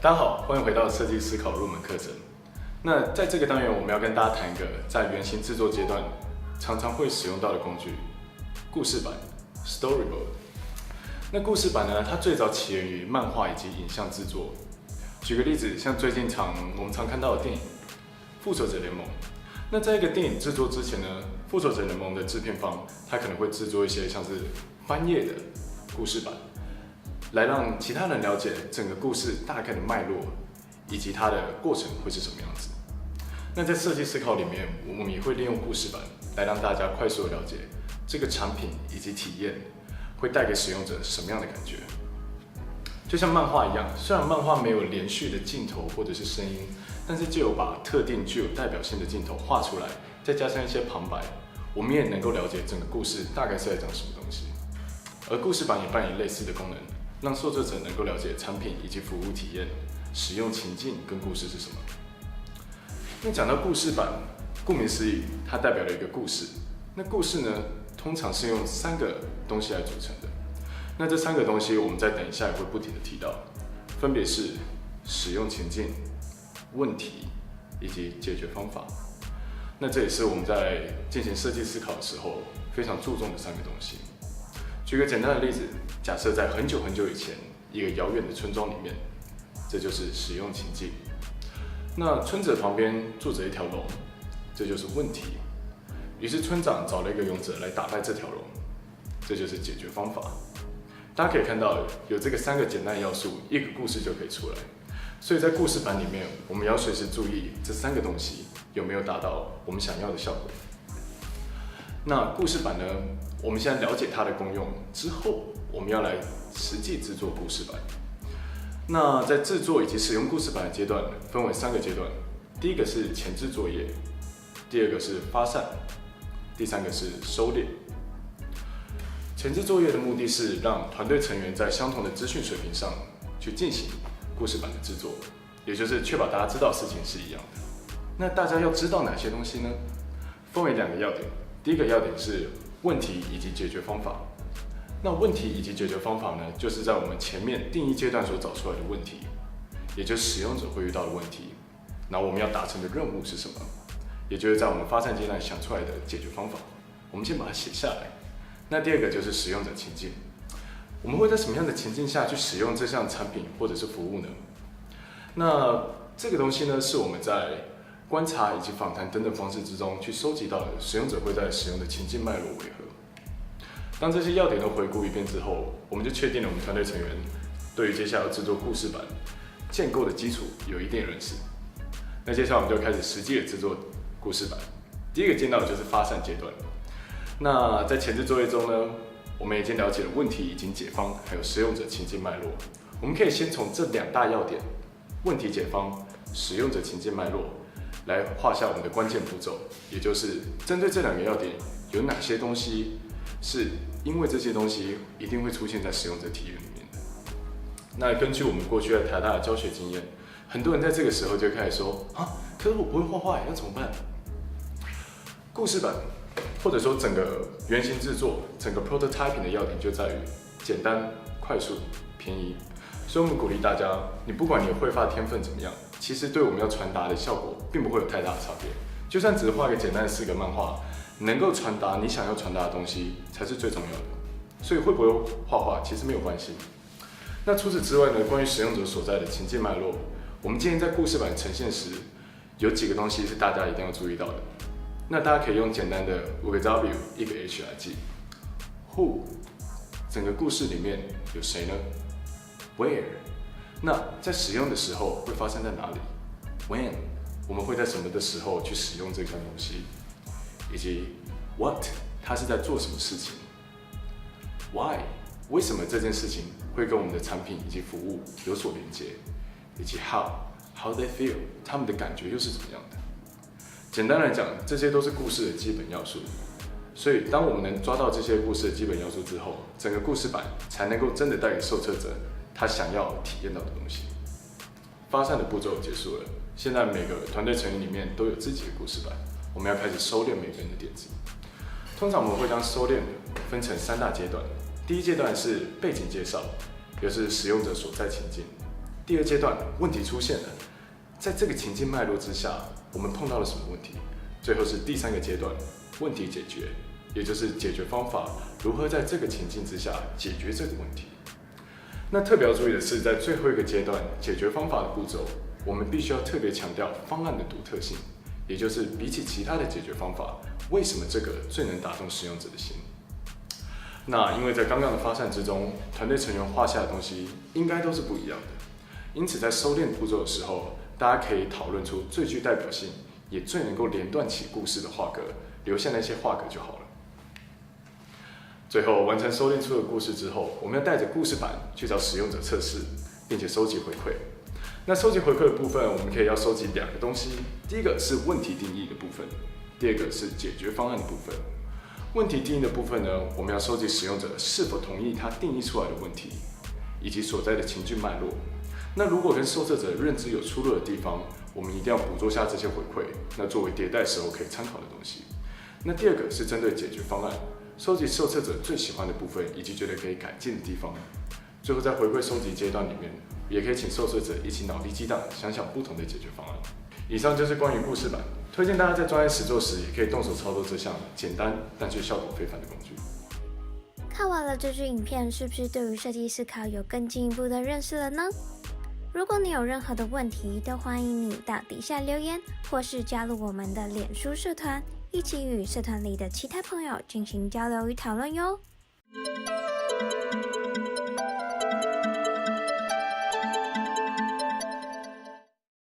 大家好，欢迎回到设计思考入门课程。那在这个单元，我们要跟大家谈一个在原型制作阶段常常会使用到的工具——故事板 （Storyboard）。那故事板呢，它最早起源于漫画以及影像制作。举个例子，像最近我们常看到的电影《复仇者联盟》。那在一个电影制作之前呢，《复仇者联盟》的制片方他可能会制作一些像是翻页的故事板，来让其他人了解整个故事大概的脉络，以及它的过程会是什么样子。那在设计思考里面，我们也会利用故事板来让大家快速的了解这个产品以及体验会带给使用者什么样的感觉。就像漫画一样，虽然漫画没有连续的镜头或者是声音，但是就有把特定具有代表性的镜头画出来，再加上一些旁白，我们也能够了解整个故事大概是在讲什么东西。而故事板也扮演类似的功能，让受作者能够了解产品以及服务体验、使用情境跟故事是什么。那讲到故事板，顾名思义，它代表了一个故事。那故事呢，通常是用3个东西来组成的。那这3个东西，我们再等一下也会不停的提到，分别是使用情境、问题以及解决方法。那这也是我们在进行设计思考的时候非常注重的3个东西。举个简单的例子，假设在很久很久以前，一个遥远的村庄里面，这就是使用情境。那村子旁边住着一条龙，这就是问题。于是村长找了一个勇者来打败这条龙，这就是解决方法。大家可以看到，有这个3个简单的要素，一个故事就可以出来。所以在故事板里面，我们要随时注意这3个东西有没有达到我们想要的效果。那故事板呢，我们现在了解它的功用之后，我们要来实际制作故事板。那在制作以及使用故事板的阶段，分为3个阶段。第一个是前置作业，第2个是发散，第3个是收敛。前置作业的目的是让团队成员在相同的资讯水平上去进行故事板的制作，也就是确保大家知道事情是一样的。那大家要知道哪些东西呢？分为2个要点。第一个要点是问题以及解决方法。那问题以及解决方法呢，就是在我们前面定义阶段所找出来的问题，也就是使用者会遇到的问题。那我们要达成的任务是什么？也就是在我们发散阶段想出来的解决方法。我们先把它写下来。那第2个就是使用者情境。我们会在什么样的情境下去使用这项产品或者是服务呢？那这个东西呢，是我们在观察以及访谈等等方式之中去收集到的使用者会在使用的情境脉络为何。当这些要点都回顾一遍之后，我们就确定了我们团队成员对于接下来要制作故事板建构的基础有一定的认识。那接下来我们就开始实际的制作故事板。第一个见到的就是发散阶段。那在前置作业中呢，我们已经了解了问题以及解方，还有使用者情境脉络。我们可以先从这2大要点——问题解方、使用者情境脉络——来画下我们的关键步骤，也就是针对这2个要点，有哪些东西是因为这些东西一定会出现在使用者体验里面的。那根据我们过去在台大的教学经验，很多人在这个时候就开始说：可是我不会画画，要怎么办？故事板或者说整个原型制作、整个 prototyping 的要点就在于简单、快速、便宜。所以我们鼓励大家，你不管你的绘画天分怎么样，其实对我们要传达的效果并不会有太大的差别。就算只是画一个简单的4格漫画，能够传达你想要传达的东西才是最重要的。所以会不会画画其实没有关系。那除此之外呢，关于使用者所在的情境脉络，我们建议在故事板呈现时，有几个东西是大家一定要注意到的。那大家可以用简单的5个 W 1个 H 来记。Who， 整个故事里面有谁呢？ Where， 那在使用的时候会发生在哪里？ When， 我们会在什么的时候去使用这项东西？以及 What， 它是在做什么事情？ Why， 为什么这件事情会跟我们的产品以及服务有所连接？以及 How they feel， 他们的感觉又是怎么样的？简单来讲，这些都是故事的基本要素。所以，当我们能抓到这些故事的基本要素之后，整个故事板才能够真的带给受测者他想要体验到的东西。发散的步骤结束了，现在每个团队成员里面都有自己的故事板，我们要开始收敛每个人的点子。通常我们会将收敛分成3大阶段。第一阶段是背景介绍，也就是使用者所在情境。第二阶段，问题出现了，在这个情境脉络之下，我们碰到了什么问题？最后是第三个阶段，问题解决，也就是解决方法如何在这个情境之下解决这个问题。那特别要注意的是，在最后一个阶段，解决方法的步骤，我们必须要特别强调方案的独特性，也就是比起其他的解决方法，为什么这个最能打动使用者的心？那因为在刚刚的发散之中，团队成员画下的东西应该都是不一样的，因此在收敛步骤的时候，大家可以讨论出最具代表性，也最能够连断起故事的画格，留下那些画格就好了。最后完成收敛出的故事之后，我们要带着故事板去找使用者测试，并且收集回馈。那收集回馈的部分，我们可以要收集两个东西，第一个是问题定义的部分，第二个是解决方案的部分。问题定义的部分呢，我们要收集使用者是否同意他定义出来的问题，以及所在的情境脉络。那如果跟受测者认知有出入的地方，我们一定要捕捉下这些回馈，那作为迭代时候可以参考的东西。那第二个是针对解决方案，收集受测者最喜欢的部分，以及觉得可以改进的地方。最后在回馈收集阶段里面，也可以请受测者一起脑力激荡，想想不同的解决方案。以上就是关于故事板，推荐大家在专业实作时也可以动手操作这项简单但却效果非凡的工具。看完了这支影片，是不是对于设计思考有更进一步的认识了呢？如果你有任何的问题，都欢迎你到底下留言，或是加入我们的脸书社团，一起与社团里的其他朋友进行交流与讨论哟。